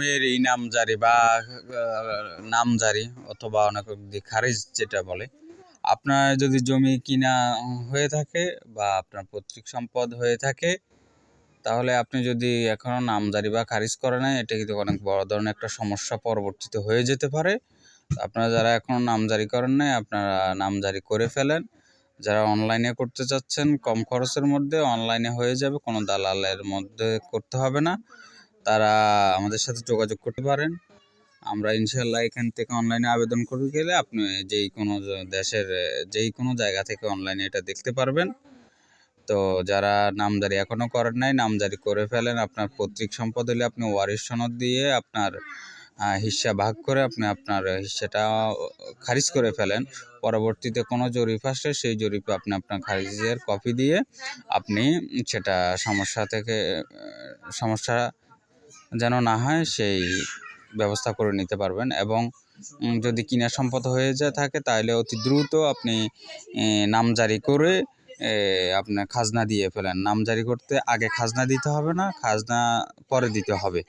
জমির ইনামজারি বা নামজারি অথবা অনেক খারিজ যেটা বলে, আপনার যদি জমি কিনা হয়ে থাকে বা আপনার পৈতৃক সম্পদ হয়ে থাকে, তাহলে আপনি যদি এখনও নামজারি বা খারিজ করে নেন, এটা কিন্তু অনেক বড় ধরনের একটা সমস্যা পরবর্তীতে হয়ে যেতে পারে। আপনারা যারা এখনও নামজারি করেন নাই, আপনারা নামজারি করে ফেলেন। যারা অনলাইনে করতে চাচ্ছেন কম খরচের মধ্যে, অনলাইনে হয়ে যাবে, কোনো দালালের মধ্যে করতে হবে না। তারা আমাদের সাথে যোগাযোগ করতে পারেন। আমরা ইনশাল্লাহ এখান থেকে অনলাইনে আবেদন করে গেলে আপনি যেই কোনো দেশের যেই কোনো জায়গা থেকে অনলাইনে এটা দেখতে পারবেন। তো যারা নামজারি এখনও করেন নাই, নামজারি করে ফেলেন। আপনার পৈতৃক সম্পদ হলে আপনি ওয়ারিশ সনদ দিয়ে আপনার হিস্সা ভাগ করে আপনি আপনার হিস্সাটা খারিজ করে ফেলেন। পরবর্তীতে কোনো জরিপ আসলে সেই জরিপে আপনি আপনার খারিজের কপি দিয়ে আপনি সেটা সমস্যা যেন না হয় সেই ব্যবস্থা করে নিতে পারবেন। এবং যদি কিনা সম্পদ হয়ে থাকে তাহলে অতি দ্রুত আপনি নামজারি করে আপনার খাজনা দিয়ে ফেলেন। নামজারি করতে আগে খাজনা দিতে হবে না, খাজনা পরে দিতে হবে।